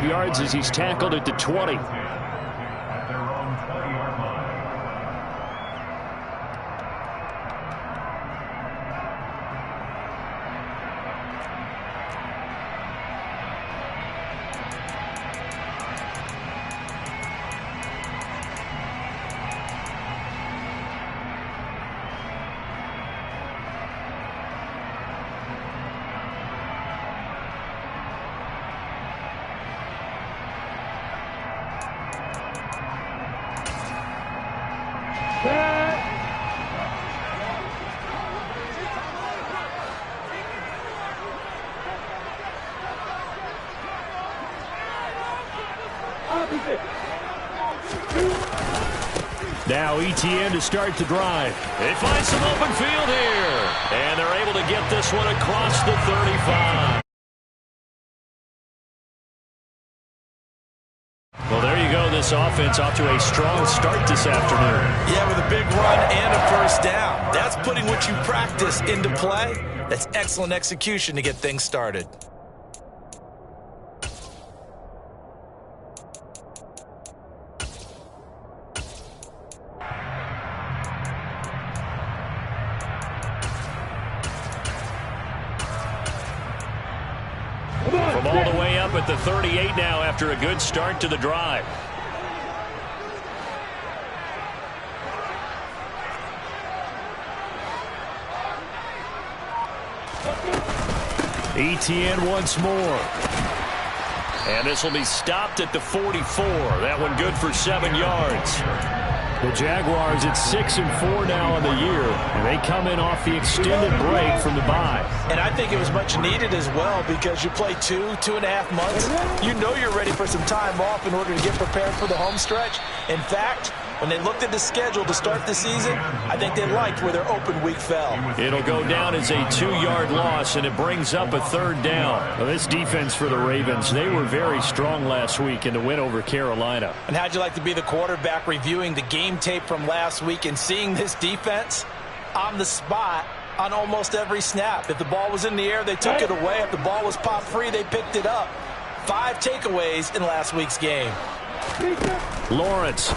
yards as he's tackled at the 20. Now ETN to start the drive. They find some open field here. And they're able to get this one across the 35. Well, there you go. This offense off to a strong start this afternoon. Yeah, with a big run and a first down. That's putting what you practice into play. That's excellent execution to get things started. From all the way up at the 38 now after a good start to the drive. ETN once more. And this will be stopped at the 44. That one good for 7 yards. The Jaguars at 6-4 now on the year, and they come in off the extended break from the bye. And I think it was much needed as well because you play 2.5 months. You know you're ready for some time off in order to get prepared for the home stretch. In fact, when they looked at the schedule to start the season, I think they liked where their open week fell. It'll go down as a 2-yard loss, and it brings up a 3rd down. Well, this defense for the Ravens, they were very strong last week in the win over Carolina. And how'd you like to be the quarterback reviewing the game tape from last week and seeing this defense on the spot on almost every snap? If the ball was in the air, they took it away. If the ball was popped free, they picked it up. 5 takeaways in last week's game. Lawrence.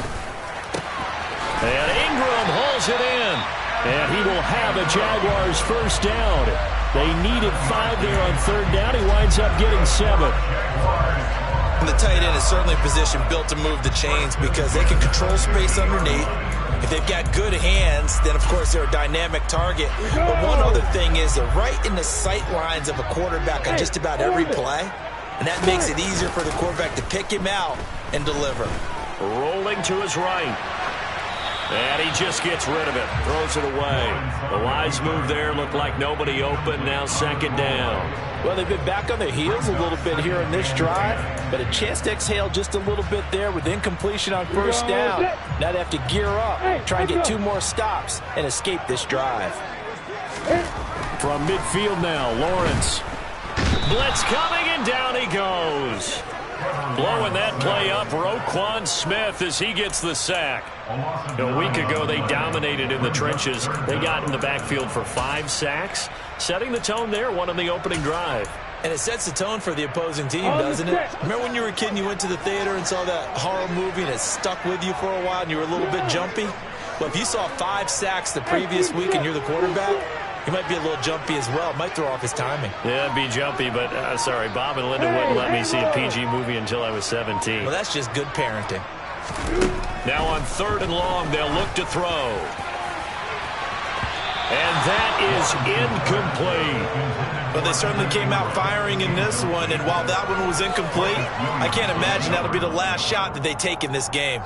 And Ingram hauls it in. And he will have a Jaguars first down. They needed 5 there on 3rd down. He winds up getting 7. And the tight end is certainly a position built to move the chains because they can control space underneath. If they've got good hands, then, of course, they're a dynamic target. But one other thing is they're right in the sight lines of a quarterback on just about every play. And that makes it easier for the quarterback to pick him out and deliver. Rolling to his right. And he just gets rid of it. Throws it away. The wise move there. Looked like nobody open. Now 2nd down. Well, they've been back on their heels a little bit here in this drive, but a chance to exhale just a little bit there with incompletion on 1st down. Now they have to gear up, try and get 2 more stops, and escape this drive. From midfield now, Lawrence. Blitz coming, and down he goes. Blowing that play up, Roquan Smith as he gets the sack. A week ago, they dominated in the trenches. They got in the backfield for 5 sacks, setting the tone there, one on the opening drive. And it sets the tone for the opposing team, doesn't it? Remember when you were a kid and you went to the theater and saw that horror movie and it stuck with you for a while and you were a little bit jumpy? Well, if you saw 5 sacks the previous week and you're the quarterback, he might be a little jumpy as well. Might throw off his timing. Yeah, it'd be jumpy, but sorry, Bob and Linda wouldn't let me see a PG movie until I was 17. Well, that's just good parenting. Now on 3rd and long, they'll look to throw. And that is incomplete. But they certainly came out firing in this one, and while that one was incomplete, I can't imagine that'll be the last shot that they take in this game.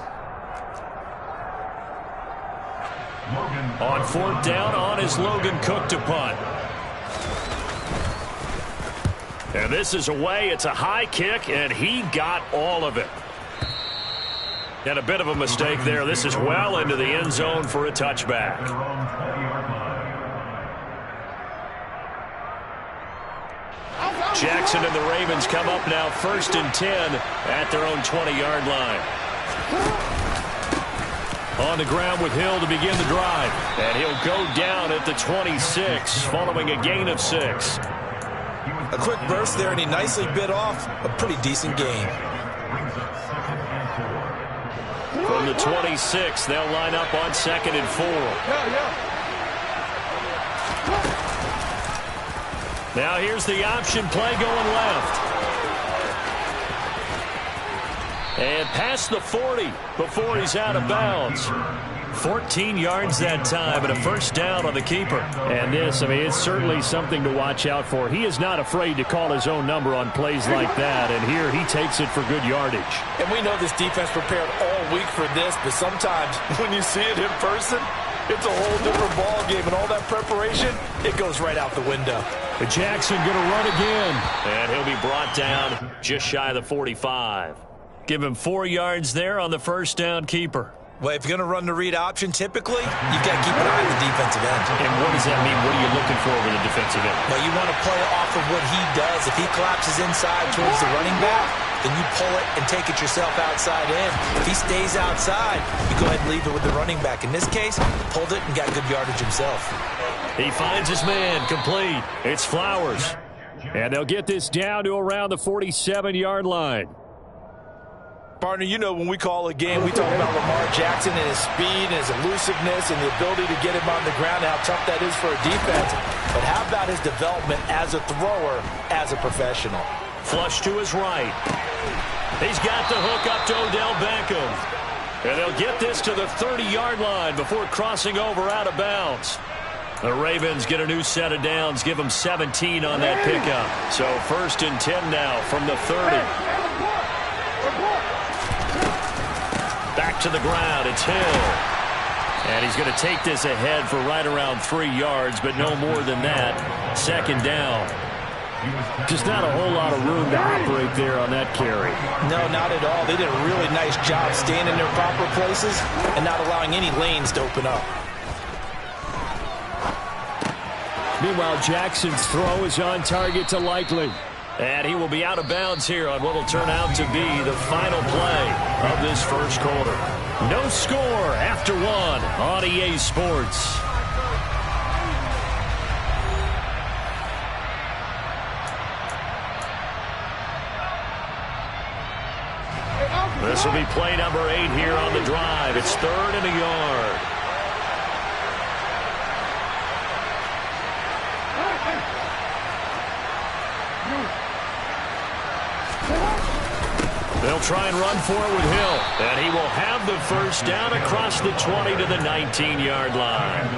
On 4th down, on is Logan Cook to punt. And this is away. It's a high kick, and he got all of it. And a bit of a mistake there. This is well into the end zone for a touchback. Jackson and the Ravens come up now 1st and 10 at their own 20-yard line. On the ground with Hill to begin the drive. And he'll go down at the 26 following a gain of 6. A quick burst there, and he nicely bit off a pretty decent gain. From the 26, they'll line up on 2nd and 4. Now here's the option play going left. And past the 40 before he's out of bounds. 14 yards that time and a first down on the keeper. And this, I mean, it's certainly something to watch out for. He is not afraid to call his own number on plays like that, and here he takes it for good yardage. And we know this defense prepared all week for this, but sometimes when you see it in person, it's a whole different ball game, and all that preparation, it goes right out the window. Jackson going to run again, and he'll be brought down just shy of the 45. Give him 4 yards there on the first down keeper. Well, if you're going to run the read option, typically, you've got to keep an eye on the defensive end. And what does that mean? What are you looking for with a defensive end? Well, you want to play off of what he does. If he collapses inside towards the running back, then you pull it and take it yourself outside in. If he stays outside, you go ahead and leave it with the running back. In this case, pulled it and got good yardage himself. He finds his man, complete. It's Flowers. And they'll get this down to around the 47-yard line. Partner, you know when we call a game, we talk about Lamar Jackson and his speed and his elusiveness and the ability to get him on the ground and how tough that is for a defense. But how about his development as a thrower, as a professional? Flush to his right. He's got the hook up to Odell Beckham. And they'll get this to the 30-yard line before crossing over out of bounds. The Ravens get a new set of downs, give them 17 on that pickup. So 1st and 10 now from the 30. Back to the ground, it's Hill. And he's going to take this ahead for right around 3 yards, but no more than that. 2nd down. Just not a whole lot of room to operate there on that carry. No, not at all. They did a really nice job staying in their proper places and not allowing any lanes to open up. Meanwhile, Jackson's throw is on target to Likely. And he will be out of bounds here on what will turn out to be the final play of this first quarter. No score after 1 on EA Sports. This will be play number 8 here on the drive. It's 3rd and a yard. They'll try and run for it with Hill. And he will have the first down across the 20 to the 19-yard line.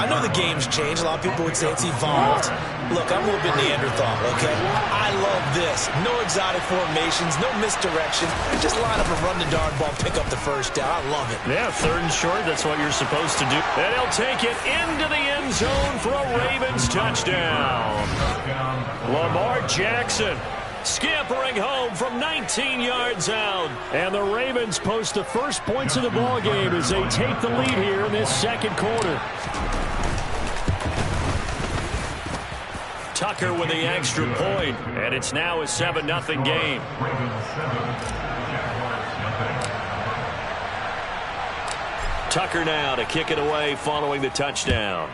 I know the game's changed. A lot of people would say it's evolved. Look, I'm a little bit Neanderthal, okay? I love this. No exotic formations, no misdirection. Just line up and run the darn ball, pick up the first down. I love it. Yeah, 3rd and short. That's what you're supposed to do. And he'll take it into the end zone for a Ravens touchdown. Lamar Jackson scampering home from 19 yards out. And the Ravens post the first points of the ball game as they take the lead here in this second quarter. Tucker with the extra point, and it's now a 7-0 game. Tucker now to kick it away following the touchdown.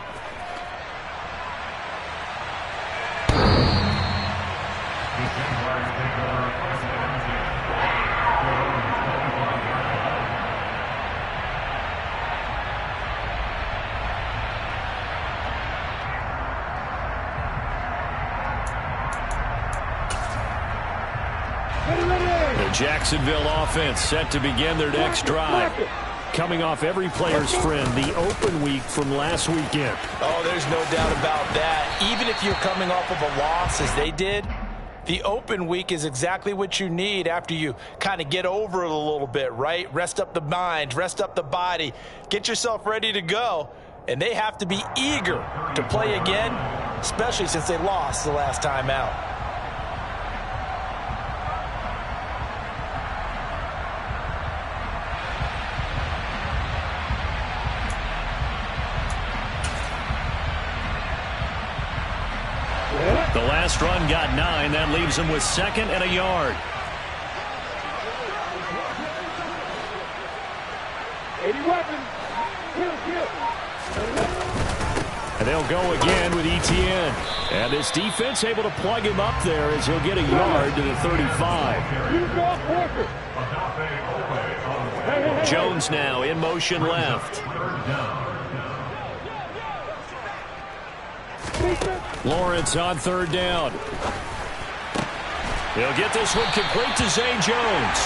Jacksonville offense set to begin their next drive. Coming off every player's friend, the open week from last weekend. Oh, there's no doubt about that. Even if you're coming off of a loss as they did, the open week is exactly what you need after you kind of get over it a little bit, right? Rest up the mind, rest up the body, get yourself ready to go. And they have to be eager to play again, especially since they lost the last time out. The last run got 9. That leaves him with 2nd and a yard. 80 weapons. And they'll go again with Etienne. And this defense able to plug him up there as he'll get a yard to the 35. Jones now in motion left. Lawrence on third down. He'll get this one complete to Zay Jones.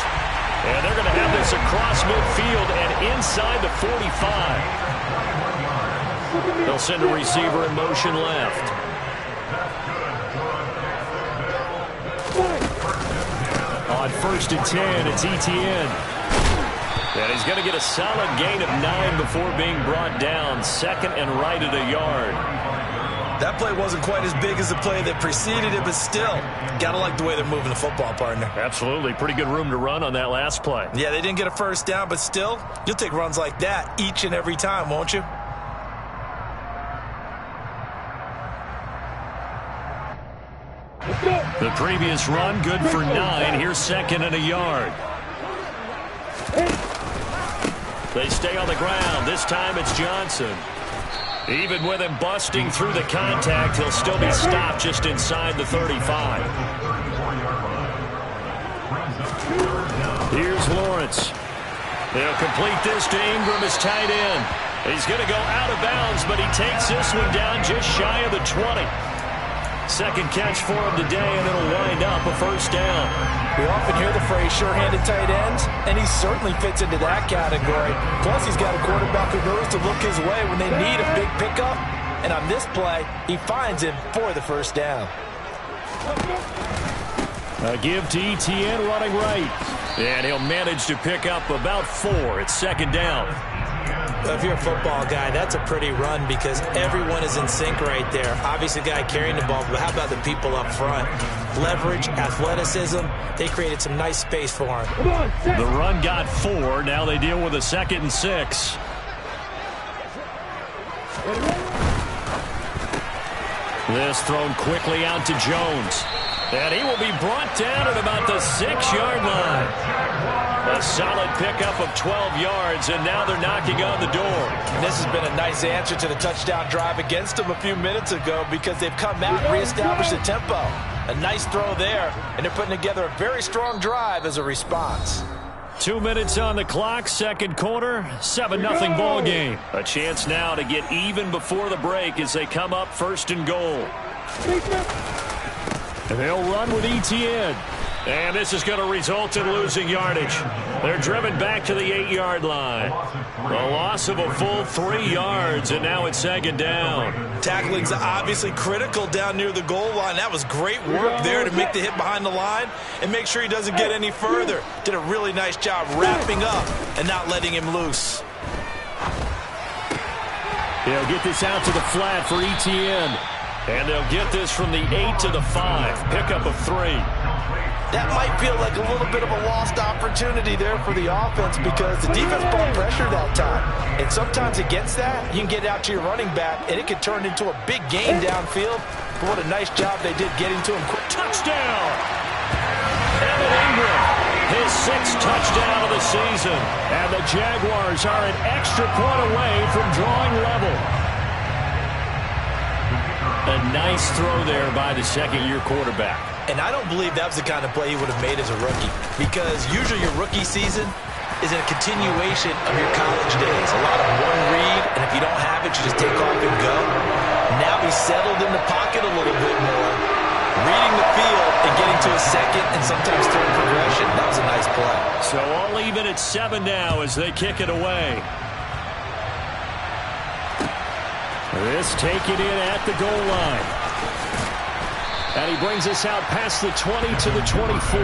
And they're going to have this across midfield and inside the 45. They'll send a receiver in motion left. On 1st and 10, it's Etienne. And he's going to get a solid gain of 9 before being brought down. 2nd and right at a yard. That play wasn't quite as big as the play that preceded it, but still, gotta like the way they're moving the football, partner. Absolutely. Pretty good room to run on that last play. Yeah, they didn't get a first down, but still, you'll take runs like that each and every time, won't you? The previous run, good for 9. Here's 2nd and a yard. They stay on the ground. This time it's Johnson. Even with him busting through the contact, he'll still be stopped just inside the 35. Here's Lawrence. They'll complete this to Ingram as tight end. He's going to go out of bounds, but he takes this one down just shy of the 20. 2nd catch for him today, and it'll wind up a first down. We often hear the phrase sure-handed tight ends, and he certainly fits into that category. Plus, he's got a quarterback who knows to look his way when they need a big pickup. And on this play, he finds him for the first down. A give to Etienne running right. And he'll manage to pick up about 4. It's 2nd down. If you're a football guy, that's a pretty run because everyone is in sync right there. Obviously, the guy carrying the ball, but how about the people up front? Leverage, athleticism, they created some nice space for him. The run got 4. Now they deal with a 2nd and 6. This thrown quickly out to Jones. And he will be brought down at about the 6-yard line. A solid pickup of 12 yards, and now they're knocking on the door. And this has been a nice answer to the touchdown drive against them a few minutes ago because they've come out and reestablished the tempo. A nice throw there, and they're putting together a very strong drive as a response. 2 minutes on the clock, 2nd quarter, 7-0 ball game. A chance now to get even before the break as they come up 1st and goal. And they'll run with Etienne. And this is going to result in losing yardage. They're driven back to the 8-yard line. A loss of a full 3 yards, and now it's 2nd down. Tackling's obviously critical down near the goal line. That was great work there to make the hit behind the line and make sure he doesn't get any further. Did a really nice job wrapping up and not letting him loose. They'll get this out to the flat for Etienne. And they'll get this from the 8 to the 5. Pickup of 3. That might feel like a little bit of a lost opportunity there for the offense because the defense brought pressure that time. And sometimes against that, you can get out to your running back, and it can turn into a big gain downfield. But what a nice job they did getting to him quick. Touchdown! Evan Ingram, his 6th touchdown of the season. And the Jaguars are an extra point away from drawing level. A nice throw there by the 2nd-year quarterback. And I don't believe that was the kind of play he would have made as a rookie because usually your rookie season is a continuation of your college days. A lot of one read, and if you don't have it, you just take off and go. Now he's settled in the pocket a little bit more, reading the field and getting to a 2nd and sometimes 3rd progression. That was a nice play. So all even at 7 now as they kick it away. This taken in at the goal line. And he brings us out past the 20 to the 24.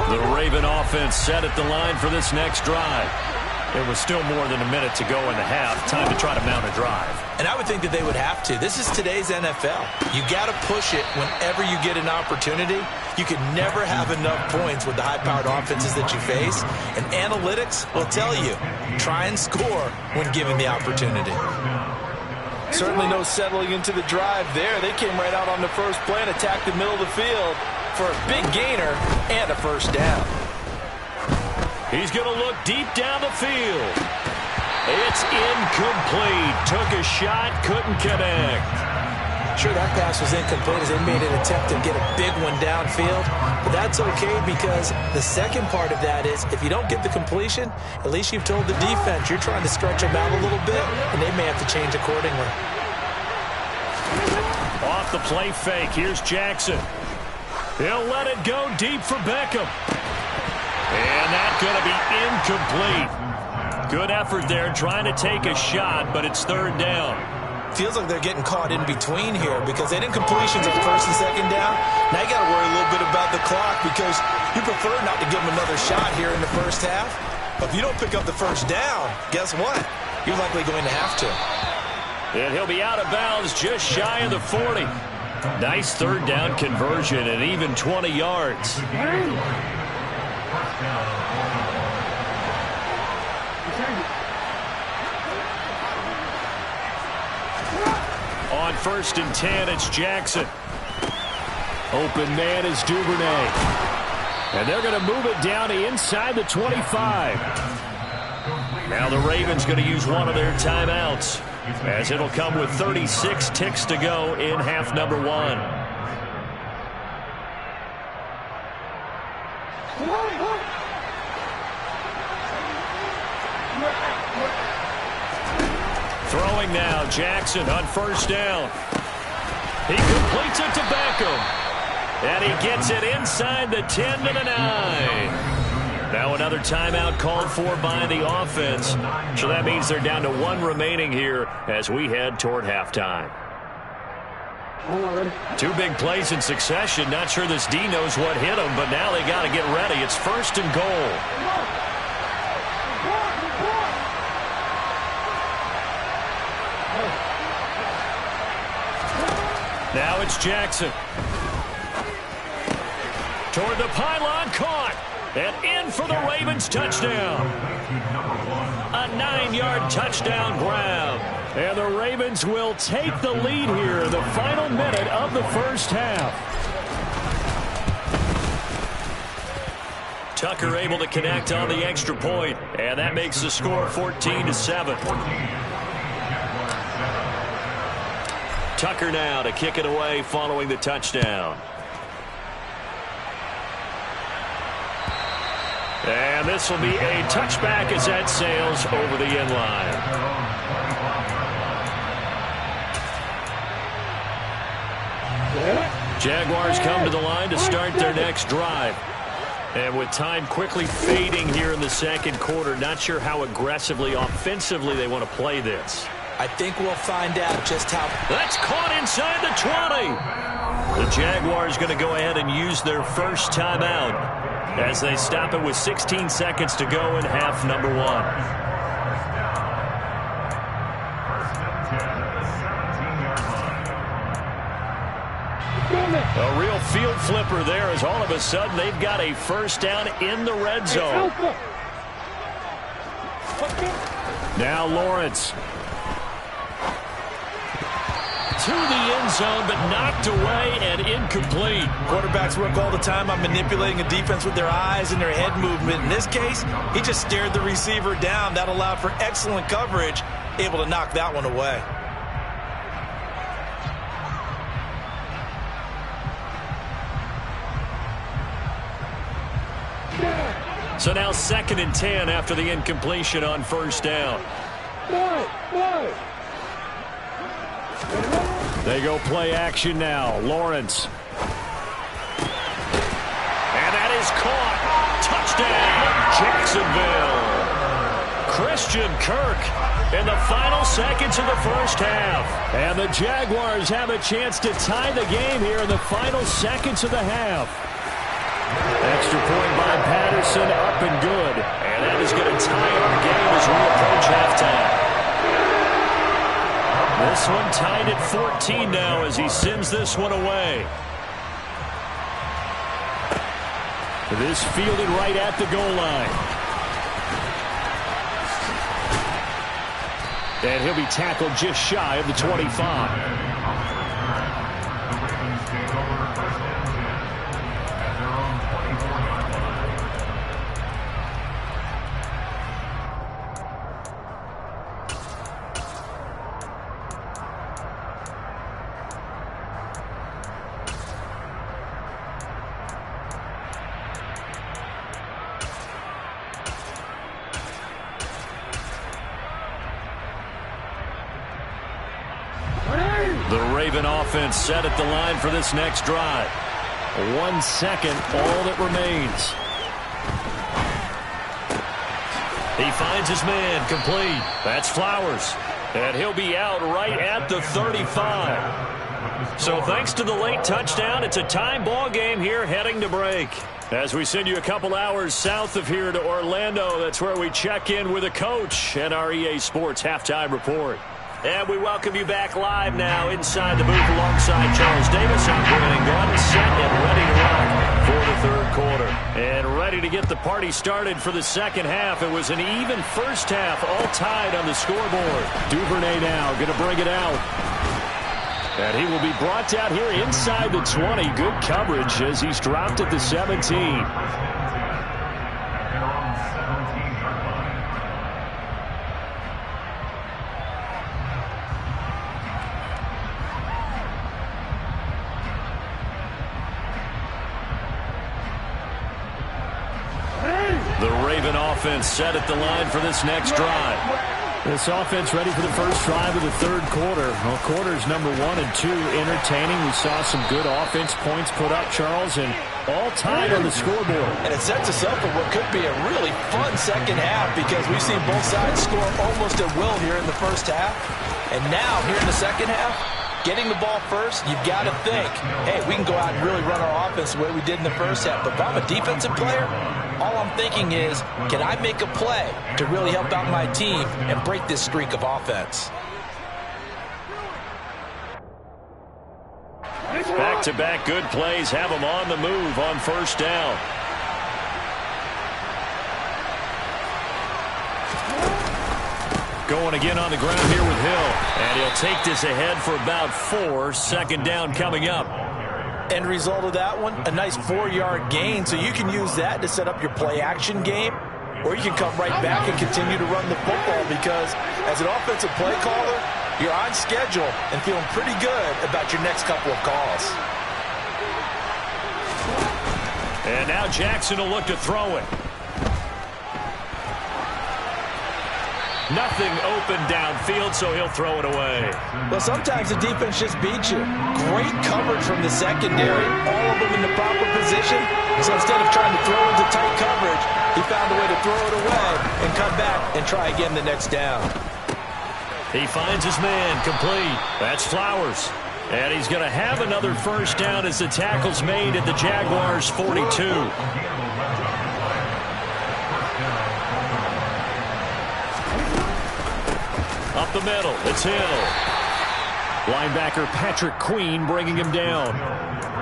The Raven offense set at the line for this next drive. It was still more than a minute to go in the half. Time to try to mount a drive. And I would think that they would have to. This is today's NFL. You got to push it whenever you get an opportunity. You can never have enough points with the high-powered offenses that you face. And analytics will tell you, try and score when given the opportunity. Certainly no settling into the drive there. They came right out on the first play and attacked the middle of the field for a big gainer and a first down. He's going to look deep down the field. It's incomplete. Took a shot, couldn't connect. Sure, that pass was incomplete as they made an attempt to get a big one downfield. But that's okay because the second part of that is if you don't get the completion, at least you've told the defense you're trying to stretch them out a little bit, and they may have to change accordingly. Off the play fake. Here's Jackson. He'll let it go deep for Beckham. And that's going to be incomplete. Good effort there trying to take a shot, but it's third down. Feels like they're getting caught in between here because they did completions on first and second down. Now you got to worry a little bit about the clock because you prefer not to give them another shot here in the first half. But if you don't pick up the first down, guess what? You're likely going to have to. And he'll be out of bounds just shy of the 40. Nice third down conversion and even 20 yards. On first and 10, it's Jackson. Open man is Duvernay. And they're going to move it down to inside the 25. Now the Ravens going to use one of their timeouts, as it'll come with 36 ticks to go in half number one. Throwing now, Jackson on first down. He completes it to Beckham. And he gets it inside the 10 to the 9. Now another timeout called for by the offense. So that means they're down to one remaining here as we head toward halftime. Two big plays in succession. Not sure this D knows what hit him, but now they got to get ready. It's first and goal. Now it's Jackson. Toward the pylon, caught. And in for the Ravens touchdown. A 9-yard touchdown grab. And the Ravens will take the lead here in the final minute of the first half. Tucker able to connect on the extra point, and that makes the score 14-7. Tucker now to kick it away following the touchdown. And this will be a touchback as that sails over the end line. Jaguars come to the line to start their next drive. And with time quickly fading here in the second quarter, not sure how aggressively, offensively they want to play this. I think we'll find out just how. That's caught inside the 20. The Jaguars going to go ahead and use their first timeout as they stop it with 16 seconds to go in half number one. A real field flipper there as all of a sudden they've got a first down in the red zone. Now Lawrence. To the end zone, but knocked away and incomplete. Quarterbacks work all the time on manipulating a defense with their eyes and their head movement. In this case, he just stared the receiver down. That allowed for excellent coverage, able to knock that one away. So now 2nd and 10 after the incompletion on first down. They go play action now. Lawrence. And that is caught. Touchdown, Jacksonville. Christian Kirk in the final seconds of the first half. And the Jaguars have a chance to tie the game here in the final seconds of the half. Extra point by Patterson, up and good. And that is going to tie our game as we approach halftime. This one tied at 14 now as he sends this one away. This fielded right at the goal line. And he'll be tackled just shy of the 25. The Raven offense set at the line for this next drive. 1 second, all that remains. He finds his man, complete. That's Flowers. And he'll be out right at the 35. So thanks to the late touchdown, it's a time ball game here heading to break. As we send you a couple hours south of here to Orlando, that's where we check in with a coach and our EA Sports halftime report. And we welcome you back live now inside the booth alongside Charles Davis. I'm Brandon Gordon, set and ready to rock for the third quarter. And ready to get the party started for the second half. It was an even first half, all tied on the scoreboard. Duvernay now going to bring it out. And he will be brought out here inside the 20. Good coverage as he's dropped at the 17. The Raven offense set at the line for this next drive. This offense ready for the first drive of the third quarter. Well, quarters number 1 and 2 entertaining. We saw some good offense points put up, Charles, and all tied on the scoreboard. And it sets us up for what could be a really fun second half because we've seen both sides score almost at will here in the first half. And now, here in the second half, getting the ball first, you've got to think, hey, we can go out and really run our offense the way we did in the first half. But if I'm a defensive player, all I'm thinking is, can I make a play to really help out my team and break this streak of offense? Back-to-back good plays have them on the move on first down. Going again on the ground here with Hill. And he'll take this ahead for about 4. Second down coming up. End result of that one, a nice 4-yard gain. So you can use that to set up your play-action game. Or you can come right back and continue to run the football because as an offensive play caller, you're on schedule and feeling pretty good about your next couple of calls. And now Jackson will look to throw it. Nothing open downfield, so he'll throw it away. Well, sometimes the defense just beats you. Great coverage from the secondary, all of them in the proper position. So instead of trying to throw into tight coverage, he found a way to throw it away and come back and try again the next down. He finds his man, complete. That's Flowers. And he's going to have another first down as the tackle's made at the Jaguars' 42. Up the middle, it's Hill. Linebacker Patrick Queen bringing him down.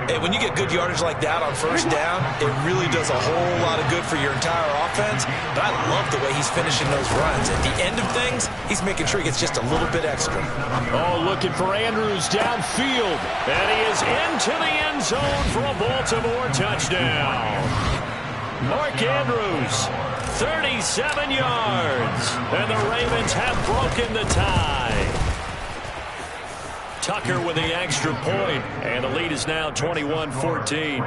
Hey, when you get good yardage like that on first down, it really does a whole lot of good for your entire offense. But I love the way he's finishing those runs. At the end of things, he's making sure he gets just a little bit extra. Oh, looking for Andrews downfield. And he is into the end zone for a Baltimore touchdown. Mark Andrews, 37 yards. And the Ravens have broken the tie. Tucker with the extra point, and the lead is now 21-14.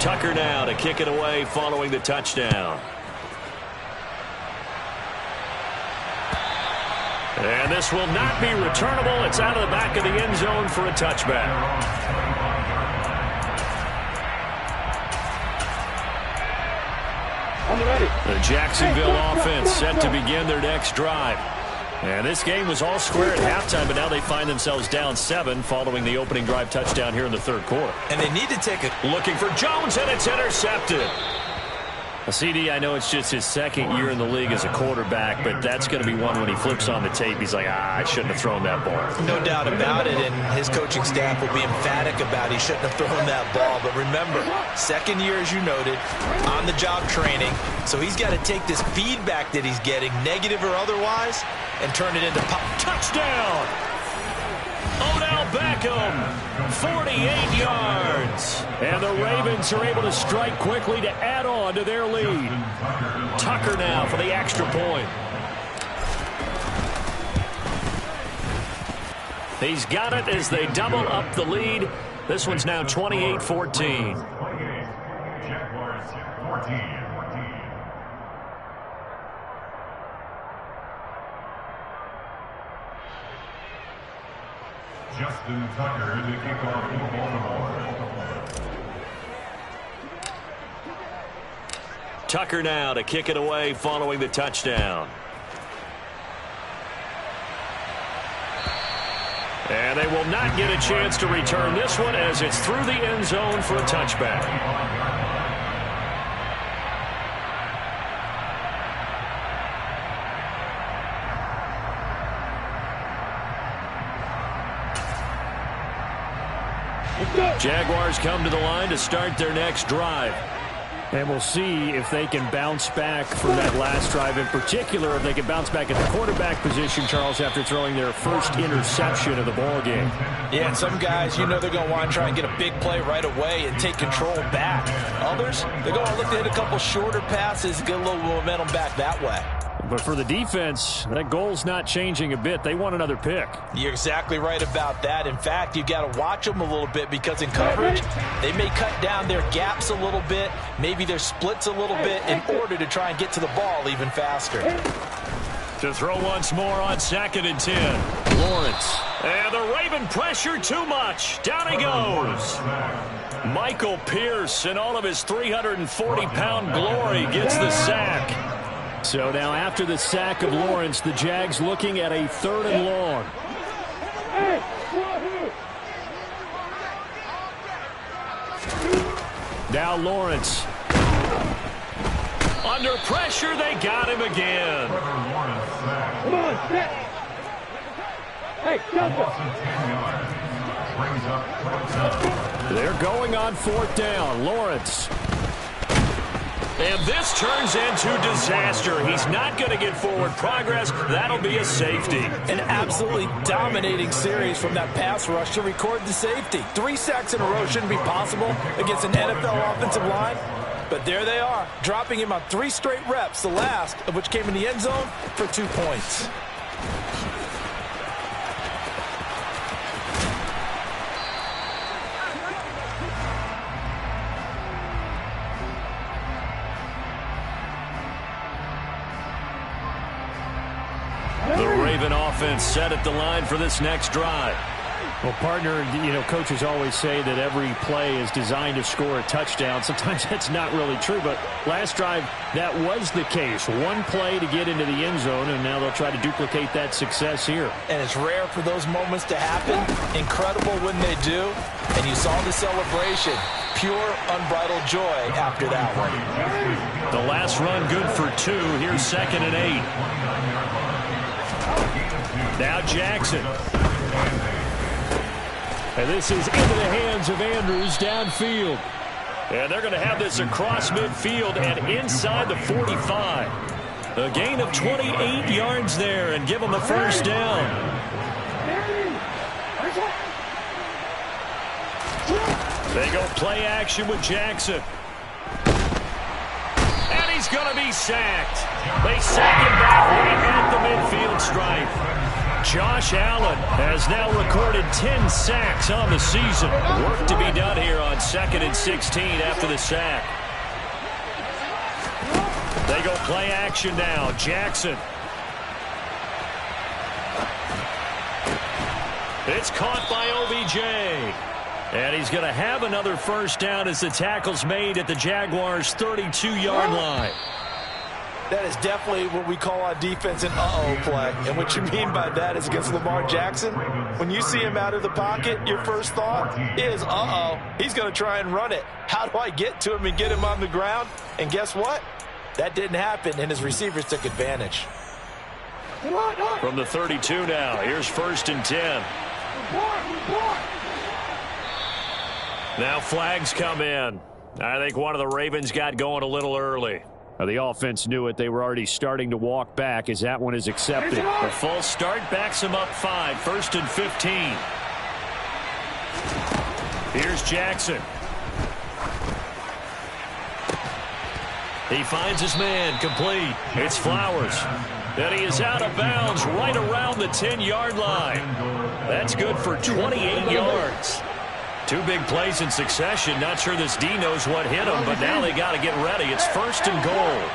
Tucker now to kick it away following the touchdown. And this will not be returnable. It's out of the back of the end zone for a touchback. The Jacksonville offense set to begin their next drive. And this game was all square at halftime, but now they find themselves down 7 following the opening drive touchdown here in the third quarter. And they need to take a... Looking for Jones, and it's intercepted. CD, I know it's just his second year in the league as a quarterback, but that's going to be one when he flips on the tape. He's like, I shouldn't have thrown that ball. No doubt about it, and his coaching staff will be emphatic about he shouldn't have thrown that ball. But remember, second year, as you noted, on-the-job training. So he's got to take this feedback that he's getting, negative or otherwise, and turn it into touchdown. Odell Beckham, 48 yards. And the Ravens are able to strike quickly to add on to their lead. Tucker now for the extra point. He's got it as they double up the lead. This one's now 28-14. Jaguars 14. Justin Tucker to kick off for Baltimore. Tucker now to kick it away following the touchdown. And they will not get a chance to return this one as it's through the end zone for a touchback. Jaguars come to the line to start their next drive. And we'll see if they can bounce back from that last drive. In particular, if they can bounce back at the quarterback position, Charles, after throwing their first interception of the ball game. Yeah, and some guys, you know they're going to want to try and get a big play right away and take control back. Others, they're going to look to hit a couple shorter passes, get a little momentum back that way. But for the defense, that goal's not changing a bit. They want another pick. You're exactly right about that. In fact, you've got to watch them a little bit because in coverage, they may cut down their gaps a little bit, maybe their splits a little bit in order to try and get to the ball even faster. To throw once more on 2nd and 10. Lawrence. And the Raven pressure too much. Down he goes. Michael Pierce in all of his 340-pound glory gets the sack. So now after the sack of Lawrence, the Jags looking at a 3rd and long. Now Lawrence. Under pressure, they got him again. Come on, set. Hey, They're going on 4th down. Lawrence. And this turns into disaster. He's not going to get forward progress. That'll be a safety. An absolutely dominating series from that pass rush to record the safety. 3 sacks in a row shouldn't be possible against an NFL offensive line. But there they are, dropping him on 3 straight reps, the last of which came in the end zone for 2 points. Offense set at the line for this next drive. Well, partner, you know, coaches always say that every play is designed to score a touchdown. Sometimes that's not really true, but last drive, that was the case. One play to get into the end zone, and now they'll try to duplicate that success here. And it's rare for those moments to happen. Incredible when they do. And you saw the celebration. Pure, unbridled joy after that one. The last run good for 2. Here's 2nd and 8. Now Jackson. And this is into the hands of Andrews downfield. And they're going to have this across midfield and inside the 45. A gain of 28 yards there and give them the first down. They go play action with Jackson. And he's going to be sacked. They sack him back right at the midfield stripe. Josh Allen has now recorded 10 sacks on the season. Work to be done here on 2nd and 16 after the sack. They go play action now. Jackson. It's caught by OBJ. And he's going to have another first down as the tackle's made at the Jaguars' 32-yard line. That is definitely what we call on defense an uh-oh play. And what you mean by that is against Lamar Jackson, when you see him out of the pocket, your first thought is, uh-oh, he's going to try and run it. How do I get to him and get him on the ground? And guess what? That didn't happen, and his receivers took advantage. From the 32 now, here's 1st and 10. Now flags come in. I think one of the Ravens got going a little early. The offense knew it. They were already starting to walk back as that one is accepted. A false start backs him up 5. 1st and 15. Here's Jackson. He finds his man, complete. It's Flowers. And he is out of bounds right around the 10-yard line. That's good for 28 yards. 2 big plays in succession. Not sure this D knows what hit him, but now they got to get ready. It's 1st and goal.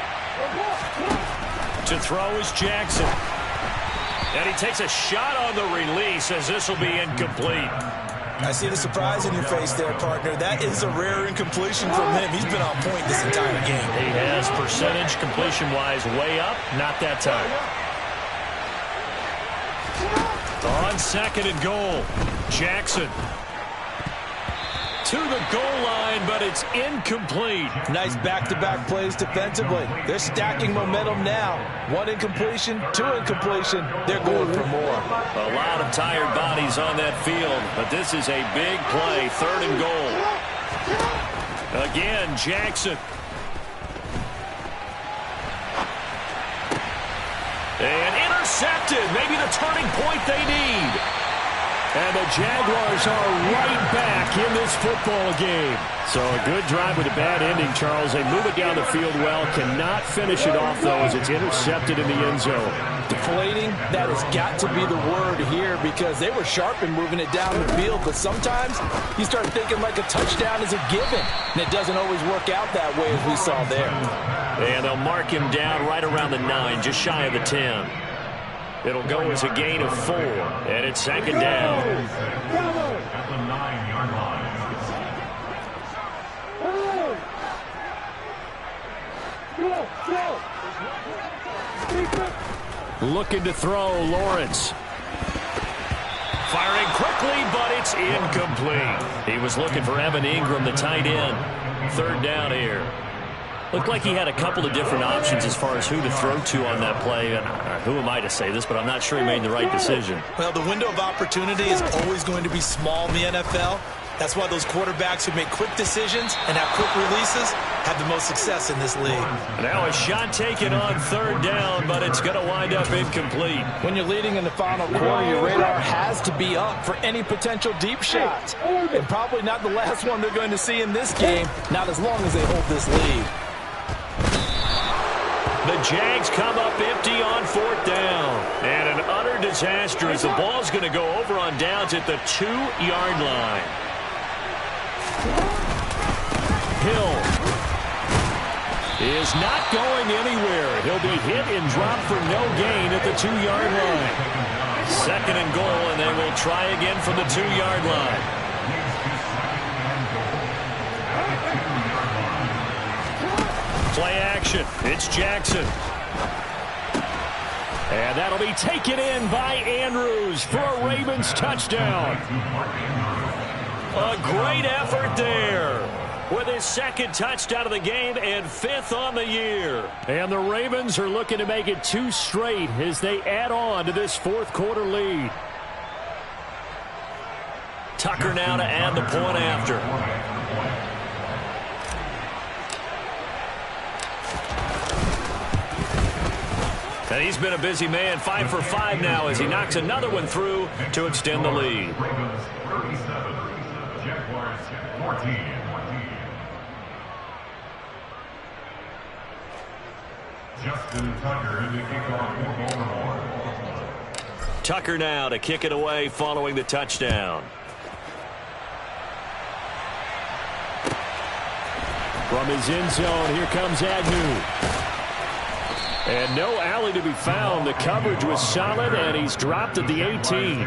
To throw is Jackson. And he takes a shot on the release as this will be incomplete. I see the surprise in your face there, partner. That is a rare incompletion from him. He's been on point this entire game. He has percentage completion-wise way up. Not that time. On 2nd and goal, Jackson. To the goal line, but it's incomplete. Nice back-to-back plays defensively. They're stacking momentum now. 1 incompletion, 2 incompletion. They're going for more. A lot of tired bodies on that field, but this is a big play. 3rd and goal. Again, Jackson. And intercepted. Maybe the turning point they need. And the Jaguars are right back in this football game. So a good drive with a bad ending, Charles. They move it down the field well. Cannot finish it off, though, as it's intercepted in the end zone. Deflating, that has got to be the word here because they were sharp in moving it down the field. But sometimes you start thinking like a touchdown is a given. And it doesn't always work out that way as we saw there. And they'll mark him down right around the 9, just shy of the 10. It'll go as a gain of 4, and it's 2nd down. At the 9-yard line. Looking to throw, Lawrence. Firing quickly, but it's incomplete. He was looking for Evan Ingram, the tight end. 3rd down here. Looked like he had a couple of different options as far as who to throw to on that play. And who am I to say this, but I'm not sure he made the right decision. Well, the window of opportunity is always going to be small in the NFL. That's why those quarterbacks who make quick decisions and have quick releases have the most success in this league. Now a shot taken on 3rd down, but it's going to wind up incomplete. When you're leading in the final quarter, your radar has to be up for any potential deep shots. And probably not the last one they're going to see in this game, not as long as they hold this lead. The Jags come up empty on 4th down. And an utter disaster as the ball's going to go over on downs at the 2-yard line. Hill is not going anywhere. He'll be hit and dropped for no gain at the 2-yard line. 2nd and goal, and they will try again from the 2-yard line. Play action. It's Jackson. And that'll be taken in by Andrews for a Ravens touchdown. A great effort there with his 2nd touchdown of the game and 5th on the year. And the Ravens are looking to make it 2 straight as they add on to this 4th quarter lead. Tucker now to add the point after. And he's been a busy man, 5 for 5 now as he knocks another one through to extend the lead. Ravens 37, Jaguars 14. Justin Tucker in the kickoff for Baltimore. Tucker now to kick it away following the touchdown. From his end zone, here comes Agnew. And no alley to be found. The coverage was solid, and he's dropped at the 18.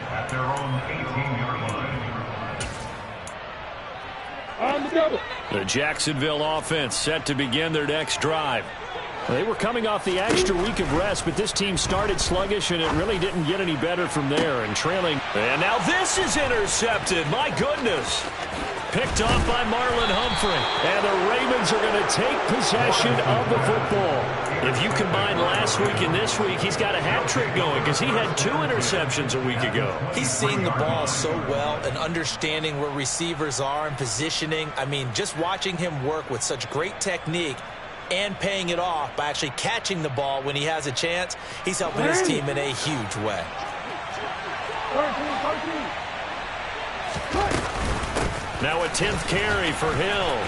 At their own 18-yard line. The Jacksonville offense set to begin their next drive. They were coming off the extra week of rest, but this team started sluggish, and it really didn't get any better from there. And trailing. And now this is intercepted. My goodness. Picked off by Marlon Humphrey. And the Ravens are going to take possession of the football. If you combine last week and this week, he's got a hat trick going because he had 2 interceptions a week ago. He's seeing the ball so well and understanding where receivers are and positioning. I mean, just watching him work with such great technique and paying it off by actually catching the ball when he has a chance, he's helping his team in a huge way. Now a 10th carry for Hill.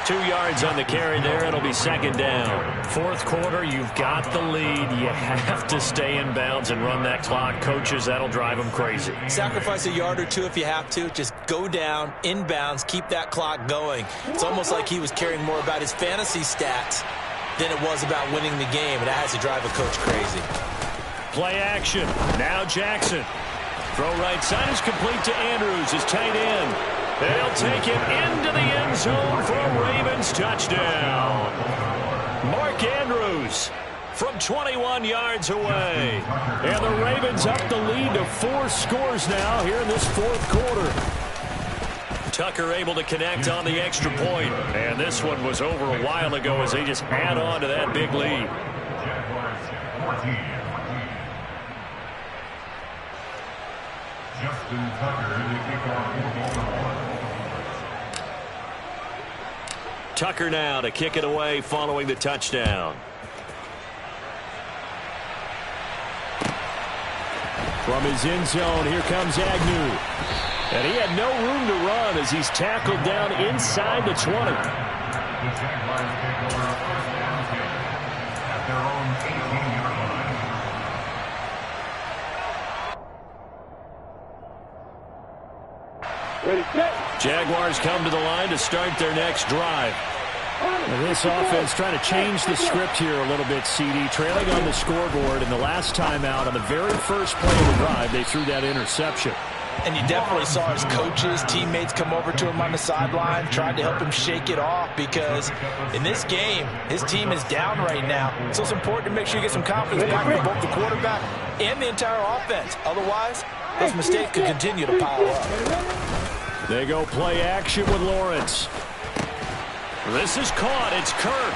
2 yards on the carry there. It'll be 2nd down. 4th quarter, you've got the lead. You have to stay in bounds and run that clock. Coaches, that'll drive them crazy. Sacrifice a yard or 2 if you have to. Just go down, in bounds, keep that clock going. It's almost like he was caring more about his fantasy stats than it was about winning the game, and that has to drive a coach crazy. Play action. Now Jackson. Throw right side is complete to Andrews, his tight end. They'll take him into the end zone for a Ravens touchdown. Mark Andrews from 21 yards away. And the Ravens up the lead to 4 scores now here in this 4th quarter. Tucker able to connect on the extra point. And this one was over a while ago as they just add on to that big lead. Justin Tucker in the kickoff for Baltimore. Tucker now to kick it away following the touchdown. From his end zone, here comes Agnew. And he had no room to run as he's tackled down inside the 20. The Jaguars take over a 1st down at their own 18-yard line. Ready, set. Jaguars come to the line to start their next drive. And this offense trying to change the script here a little bit, CD. Trailing on the scoreboard, and the last time out on the very first play of the drive, they threw that interception. And you definitely saw his coaches, teammates come over to him on the sideline, tried to help him shake it off because in this game, his team is down right now. So it's important to make sure you get some confidence back from both the quarterback and the entire offense. Otherwise, those mistakes could continue to pile up. They go play action with Lawrence. This is caught. It's Kirk.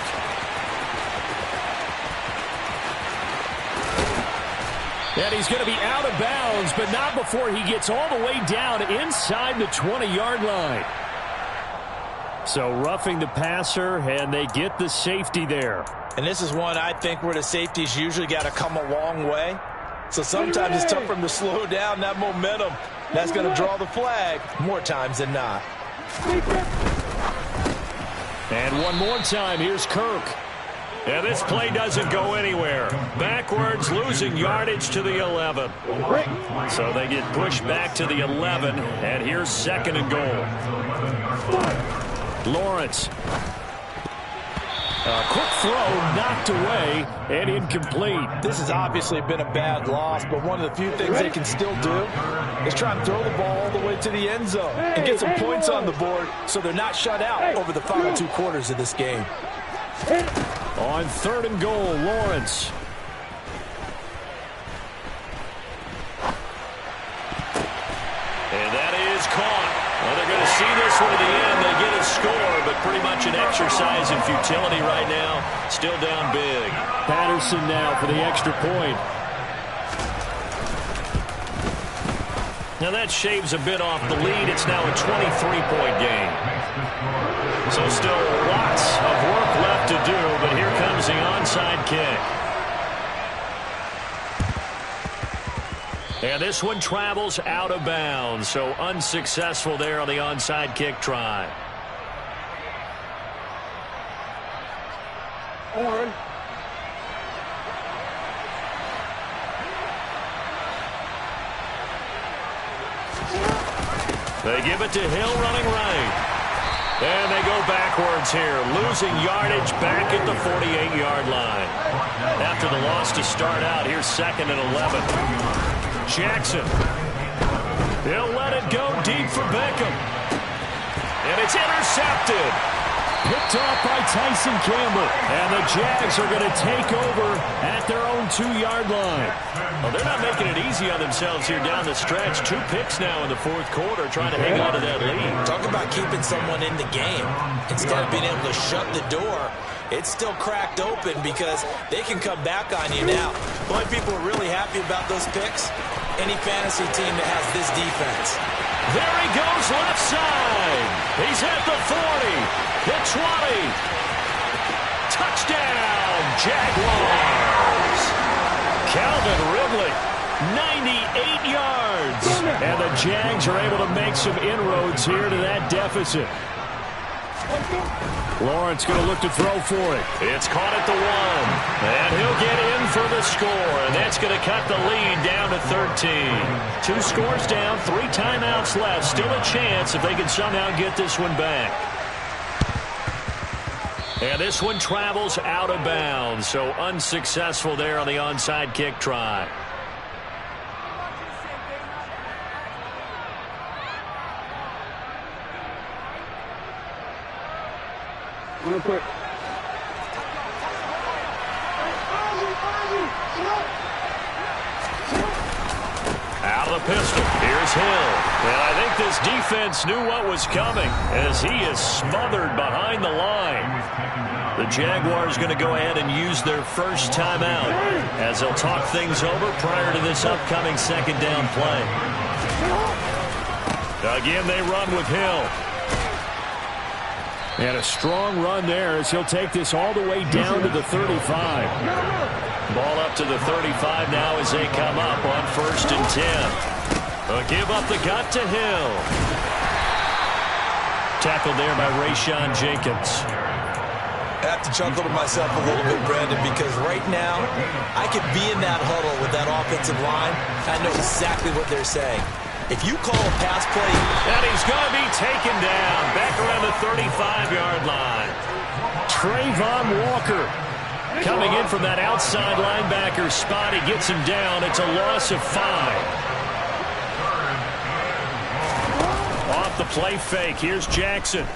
And he's going to be out of bounds, but not before he gets all the way down inside the 20-yard line. So roughing the passer, and they get the safety there. And this is one I think where the safeties usually got to come a long way. So sometimes it's tough for them to slow down that momentum. That's going to draw the flag more times than not. And one more time, here's Kirk. And this play doesn't go anywhere. Backwards, losing yardage to the 11. So they get pushed back to the 11, and here's 2nd and goal. Lawrence. A quick throw knocked away and incomplete. This has obviously been a bad loss, but one of the few things they can still do is try and throw the ball all the way to the end zone and get some points on the board so they're not shut out over the final 2 quarters of this game. On 3rd and goal, Lawrence. And that is caught. Well, they're going to see this one at the end. They get a score, but pretty much an exercise in futility right now. Still down big. Patterson now for the extra point. Now that shaves a bit off the lead. It's now a 23-point game. So still lots of work left to do, but here comes the onside kick. And this one travels out of bounds, so unsuccessful there on the onside kick try. They give it to Hill running right. And they go backwards here, losing yardage back at the 48-yard line. After the loss to start out, here's 2nd and 11. Jackson. He'll let it go deep deep for Beckham. And it's intercepted. Picked off by Tyson Campbell. And the Jags are going to take over at their own 2-yard line. Well, they're not making it easy on themselves here down the stretch. 2 picks now in the fourth quarter trying to hang on to that lead. Talk about keeping someone in the game. Instead of being able to shut the door, it's still cracked open because they can come back on you now. The only people who are really happy about those picks, any fantasy team that has this defense. There he goes left side. He's at the 40. The 20. Touchdown, Jaguars. Calvin Ridley, 98 yards. And the Jags are able to make some inroads here to that deficit. Lawrence going to look to throw for it. It's caught at the 1. And he'll get in for the score. And that's going to cut the lead down to 13. 2 scores down, 3 timeouts left. Still a chance if they can somehow get this one back. And this one travels out of bounds. So unsuccessful there on the onside kick try. Real quick. Out of the pistol. Here's Hill. And I think this defense knew what was coming as he is smothered behind the line. The Jaguars going to go ahead and use their first timeout as they'll talk things over prior to this upcoming second down play. Again, they run with Hill. And a strong run there as he'll take this all the way down to the 35. Ball up to the 35 now as they come up on 1st and 10. A give up the gut to Hill. Tackled there by Rayshon Jenkins. I have to chuckle to myself a little bit, Brandon, because right now I could be in that huddle with that offensive line. I know exactly what they're saying. If you call a pass play, and he's going to be taken down back around the 35-yard line. Trayvon Walker coming in from that outside linebacker spot. He gets him down. It's a loss of 5. Off the play fake. Here's Jackson.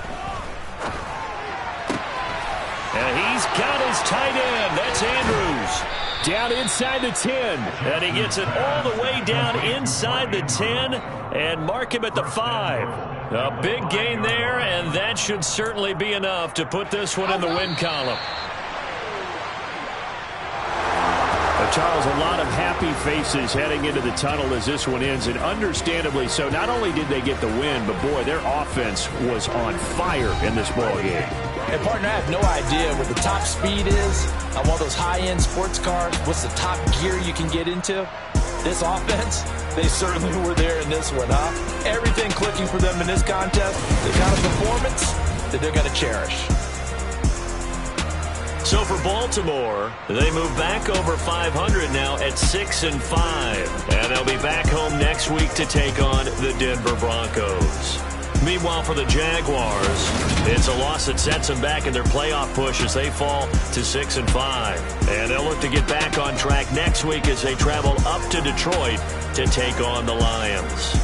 And he's got his tight end. That's Andrews. Down inside the 10. And he gets it all the way down inside the 10 and mark him at the 5. A big gain there, and that should certainly be enough to put this one in the win column. Charles, a lot of happy faces heading into the tunnel as this one ends, and understandably so. Not only did they get the win, but boy, their offense was on fire in this ball game. And partner, I have no idea what the top speed is on one of those high-end sports cars. What's the top gear you can get into? This offense, they certainly were there in this one, huh? Everything clicking for them in this contest, the kind of performance that they're going to cherish. So for Baltimore, they move back over 500 now at 6-5. And they'll be back home next week to take on the Denver Broncos. Meanwhile, for the Jaguars, it's a loss that sets them back in their playoff push as they fall to 6-5. And they'll look to get back on track next week as they travel up to Detroit to take on the Lions.